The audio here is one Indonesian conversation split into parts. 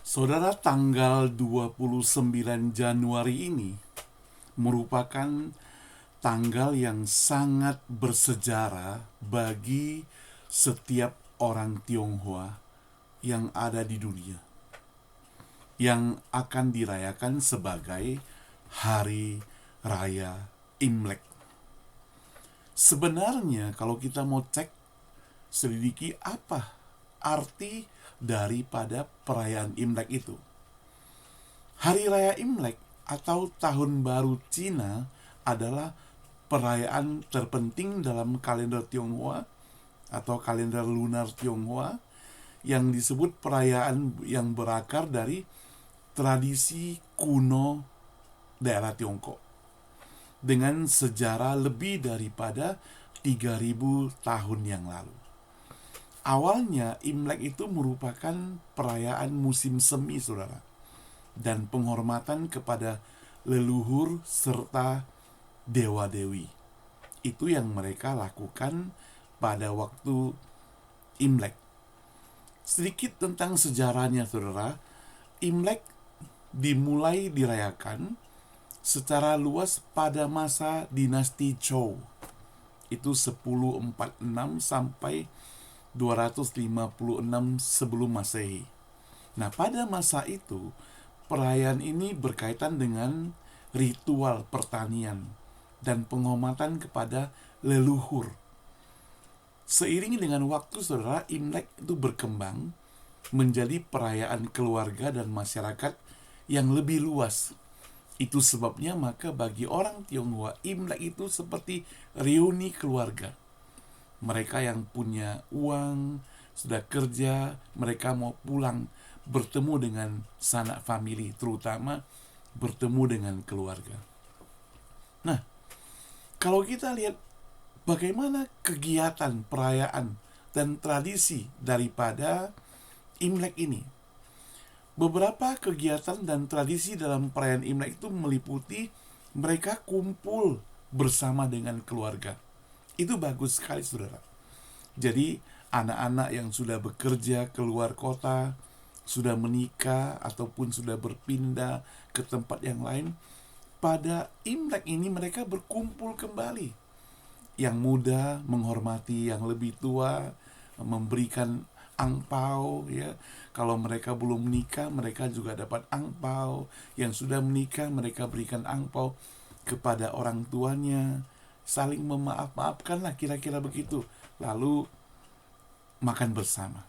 Saudara, tanggal 29 Januari ini merupakan tanggal yang sangat bersejarah bagi setiap orang Tionghoa yang ada di dunia, yang akan dirayakan sebagai Hari Raya Imlek. Sebenarnya kalau kita mau cek, selidiki apa arti daripada perayaan Imlek itu. Hari Raya Imlek atau Tahun Baru Cina adalah perayaan terpenting dalam kalender Tionghoa atau kalender lunar Tionghoa, yang disebut perayaan yang berakar dari tradisi kuno daerah Tiongkok dengan sejarah lebih daripada 3.000 tahun yang lalu. Awalnya Imlek itu merupakan perayaan musim semi, saudara, dan penghormatan kepada leluhur serta dewa-dewi. Itu yang mereka lakukan pada waktu Imlek. Sedikit tentang sejarahnya, saudara. Imlek dimulai dirayakan secara luas pada masa dinasti Zhou. Itu 1046 sampai 256 sebelum Masehi. Nah, pada masa itu, perayaan ini berkaitan dengan ritual pertanian dan penghormatan kepada leluhur. Seiring dengan waktu, saudara, Imlek itu berkembang menjadi perayaan keluarga dan masyarakat yang lebih luas. Itu sebabnya maka bagi orang Tionghoa, Imlek itu seperti reuni keluarga. Mereka yang punya uang, sudah kerja, mereka mau pulang bertemu dengan sanak famili, terutama bertemu dengan keluarga. Nah, kalau kita lihat bagaimana kegiatan, perayaan, dan tradisi daripada Imlek ini, beberapa kegiatan dan tradisi dalam perayaan Imlek itu meliputi mereka kumpul bersama dengan keluarga. Itu bagus sekali, saudara. Jadi anak-anak yang sudah bekerja keluar kota, sudah menikah ataupun sudah berpindah ke tempat yang lain, pada Imlek ini mereka berkumpul kembali. Yang muda menghormati yang lebih tua, memberikan angpau, ya. Kalau mereka belum menikah, mereka juga dapat angpau. Yang sudah menikah, mereka berikan angpau kepada orang tuanya. Saling memaaf-maafkan lah, kira-kira begitu. Lalu makan bersama.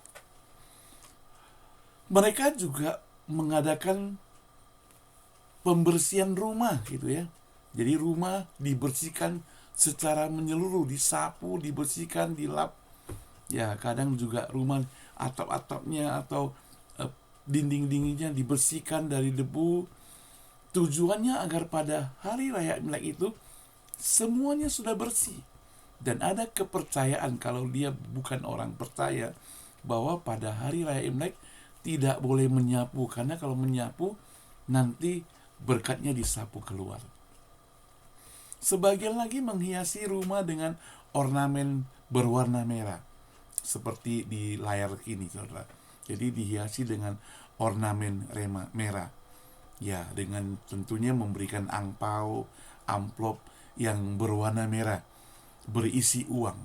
Mereka juga mengadakan pembersihan rumah, gitu ya. Jadi rumah dibersihkan secara menyeluruh, disapu, dibersihkan, dilap. Ya, kadang juga rumah atap-atapnya atau dinding-dindingnya dibersihkan dari debu. Tujuannya agar pada hari raya Imlek itu semuanya sudah bersih. Dan ada kepercayaan, kalau dia bukan orang percaya, bahwa pada hari raya Imlek tidak boleh menyapu, karena kalau menyapu nanti berkatnya disapu keluar. Sebagian lagi menghiasi rumah dengan ornamen berwarna merah, seperti di layar ini, saudara. Jadi dihiasi dengan ornamen merah. Ya, dengan tentunya memberikan angpau, amplop yang berwarna merah, berisi uang.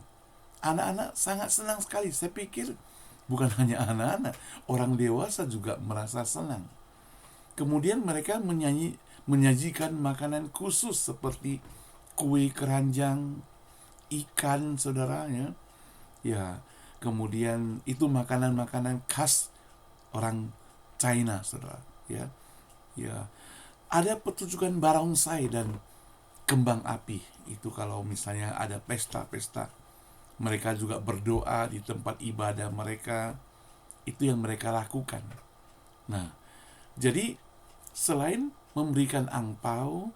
Anak-anak sangat senang sekali. Saya pikir bukan hanya anak-anak, orang dewasa juga merasa senang. Kemudian mereka menyajikan makanan khusus seperti kue keranjang, ikan, saudaranya. Ya, kemudian itu makanan-makanan khas orang China, saudara. Ya, ya. Ada pertunjukan barongsai dan kembang api. Itu kalau misalnya ada pesta-pesta. Mereka juga berdoa di tempat ibadah mereka. Itu yang mereka lakukan. Nah, jadi selain memberikan angpau,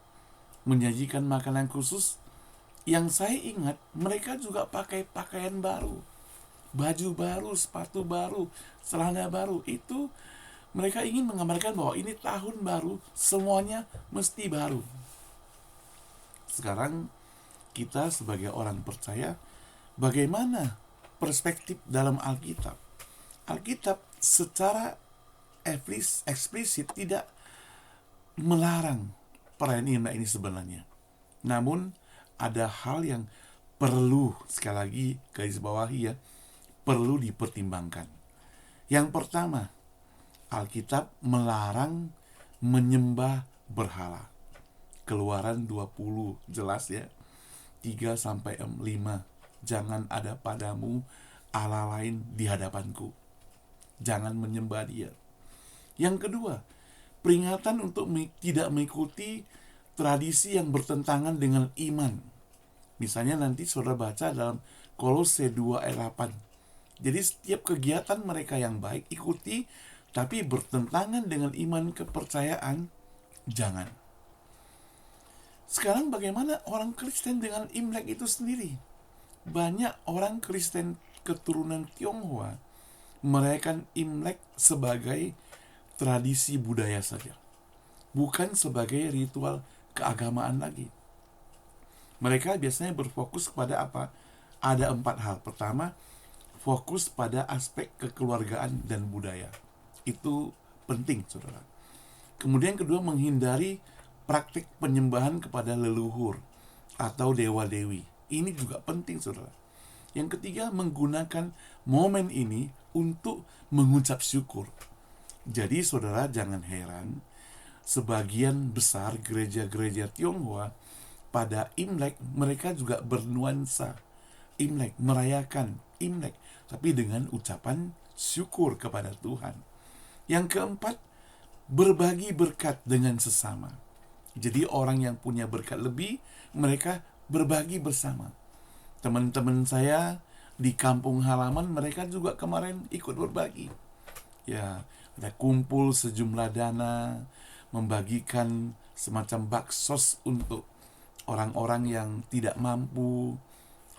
menyajikan makanan khusus, yang saya ingat mereka juga pakai pakaian baru, baju baru, sepatu baru, celana baru. Itu mereka ingin menggambarkan bahwa ini tahun baru, semuanya mesti baru. Sekarang kita sebagai orang percaya, bagaimana perspektif dalam Alkitab? Alkitab secara eksplisit tidak melarang perayaan Imlek ini sebenarnya. Namun ada hal yang perlu, sekali lagi garis bawahi ya, perlu dipertimbangkan. Yang pertama, Alkitab melarang menyembah berhala. Keluaran 20 jelas ya, 3-5. Jangan ada padamu Allah lain di hadapanku. Jangan menyembah dia. Yang kedua, peringatan untuk tidak mengikuti tradisi yang bertentangan dengan iman. Misalnya nanti saudara baca dalam Kolose 2 ayat 8. Jadi setiap kegiatan mereka yang baik ikuti, tapi bertentangan dengan iman kepercayaan, jangan. Sekarang bagaimana orang Kristen dengan Imlek itu sendiri? Banyak orang Kristen keturunan Tionghoa merayakan Imlek sebagai tradisi budaya saja, bukan sebagai ritual keagamaan lagi. Mereka biasanya berfokus pada apa? Ada 4 hal. Pertama, fokus pada aspek kekeluargaan dan budaya. Itu penting, saudara. Kemudian kedua, menghindari praktik penyembahan kepada leluhur atau dewa-dewi. Ini juga penting, saudara. Yang ketiga, menggunakan momen ini untuk mengucap syukur. Jadi, saudara, jangan heran, sebagian besar gereja-gereja Tionghoa pada Imlek, mereka juga bernuansa Imlek, merayakan Imlek, tapi dengan ucapan syukur kepada Tuhan. Yang keempat, berbagi berkat dengan sesama. Jadi orang yang punya berkat lebih, mereka berbagi bersama. Teman-teman saya di kampung halaman, mereka juga kemarin ikut berbagi. Ya, ada kumpul sejumlah dana, membagikan semacam baksos untuk orang-orang yang tidak mampu,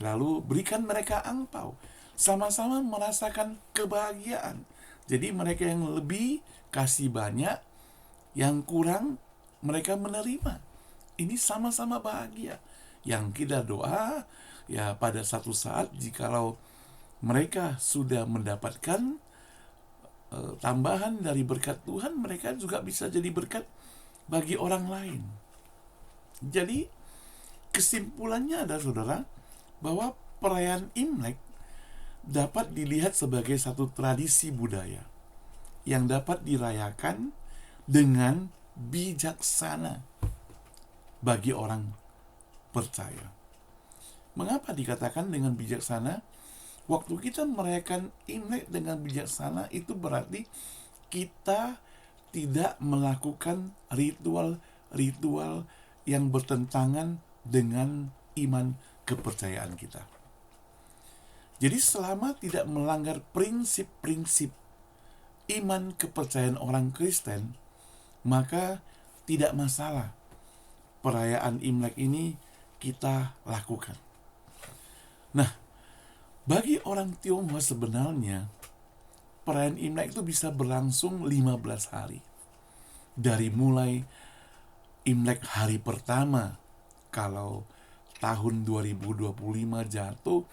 lalu berikan mereka angpau. Sama-sama merasakan kebahagiaan. Jadi mereka yang lebih kasih banyak, yang kurang mereka menerima. Ini sama-sama bahagia. Yang kita doa, ya pada satu saat jikalau mereka sudah mendapatkan tambahan dari berkat Tuhan, mereka juga bisa jadi berkat bagi orang lain. Jadi kesimpulannya adalah, saudara, bahwa perayaan Imlek dapat dilihat sebagai satu tradisi budaya yang dapat dirayakan dengan bijaksana bagi orang percaya. Mengapa dikatakan dengan bijaksana? Waktu kita merayakan Imlek dengan bijaksana, itu berarti kita tidak melakukan ritual-ritual yang bertentangan dengan iman kepercayaan kita. Jadi selama tidak melanggar prinsip-prinsip iman kepercayaan orang Kristen, maka tidak masalah perayaan Imlek ini kita lakukan. Nah, bagi orang Tionghoa sebenarnya perayaan Imlek itu bisa berlangsung 15 hari. Dari mulai Imlek hari pertama, kalau tahun 2025 jatuh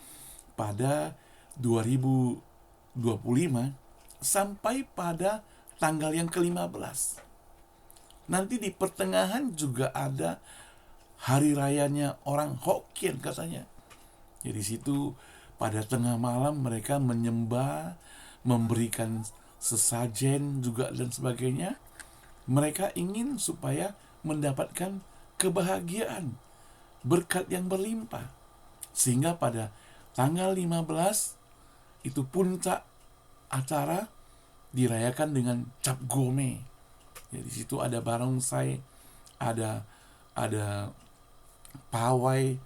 pada 2025, sampai pada tanggal yang ke-15. Nanti di pertengahan juga ada hari rayanya orang Hokkien katanya. Jadi situ pada tengah malam mereka menyembah, memberikan sesajen juga dan sebagainya. Mereka ingin supaya mendapatkan kebahagiaan, berkat yang berlimpah. Sehingga pada tanggal 15 itu puncak acara dirayakan dengan Cap Gome. Ya, di situ ada barongsai, ada pawai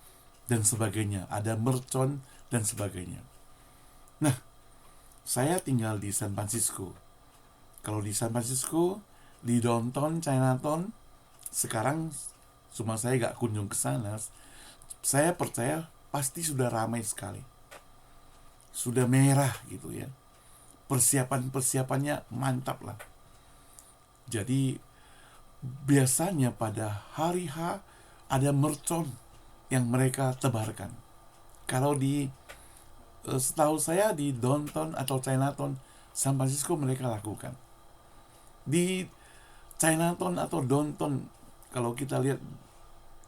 dan sebagainya, ada mercon dan sebagainya. Nah, saya tinggal di San Francisco. Kalau di San Francisco, di downtown Chinatown, sekarang cuma saya gak kunjung ke sana. Saya percaya pasti sudah ramai sekali. Sudah merah gitu ya. Persiapan-persiapannya mantap lah. Jadi biasanya pada hari H ada mercon yang mereka tebarkan. Kalau di setahu saya di downtown atau Chinatown San Francisco mereka lakukan. Di Chinatown atau downtown, kalau kita lihat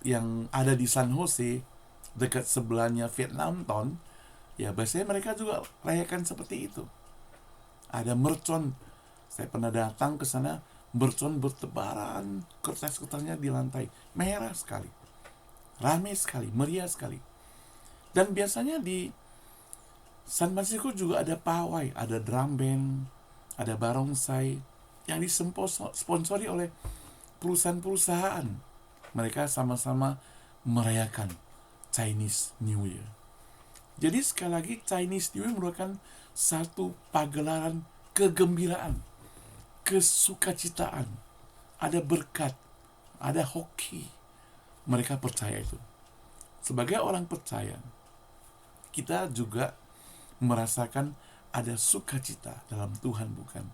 yang ada di San Jose, dekat sebelahnya Vietnam Town, ya biasanya mereka juga rayakan seperti itu. Ada mercon, saya pernah datang ke sana, mercon bertebaran, kertas-kertasnya di lantai, merah sekali, ramai sekali, meriah sekali. Dan biasanya di San Francisco juga ada pawai, ada drum band, ada barongsai yang disponsori oleh perusahaan-perusahaan. Mereka sama-sama merayakan Chinese New Year. Jadi sekali lagi, Chinese New Year merupakan satu pagelaran kegembiraan, kesukacitaan, ada berkat, ada hoki. Mereka percaya itu. Sebagai orang percaya, kita juga merasakan ada sukacita dalam Tuhan, bukan?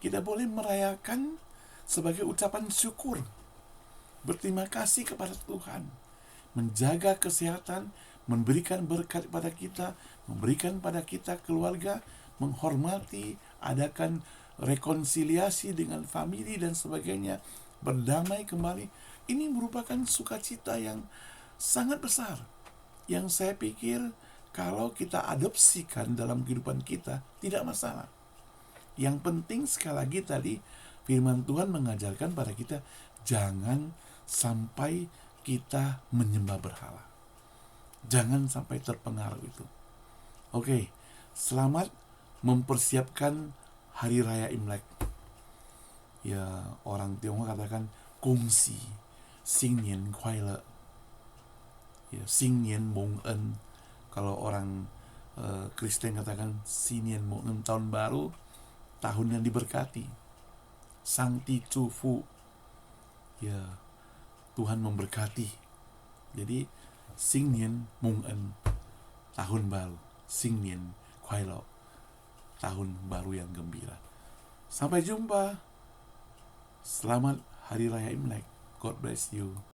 Kita boleh merayakan sebagai ucapan syukur, berterima kasih kepada Tuhan, menjaga kesehatan, memberikan berkat pada kita, memberikan pada kita keluarga, menghormati, adakan rekonsiliasi dengan famili dan sebagainya, berdamai kembali. Ini merupakan sukacita yang sangat besar, yang saya pikir kalau kita adopsikan dalam kehidupan kita, tidak masalah. Yang penting sekali lagi tadi, firman Tuhan mengajarkan pada kita, jangan sampai kita menyembah berhala. Jangan sampai terpengaruh itu. Oke, selamat mempersiapkan Hari Raya Imlek. Ya, orang Tionghoa katakan Gongxi, Xing Nian Kuai Le. Ya, Xing Nian Mong En. Kalau orang Kristen katakan Xing Nian Mong En, tahun baru, tahun yang diberkati. Sang Ti Chu Fu. Ya, Tuhan memberkati. Jadi Xing Nian Mong En, tahun baru. Xing Nian Kuai Le, tahun baru yang gembira. Sampai jumpa. Selamat Hari Raya Imlek. God bless you.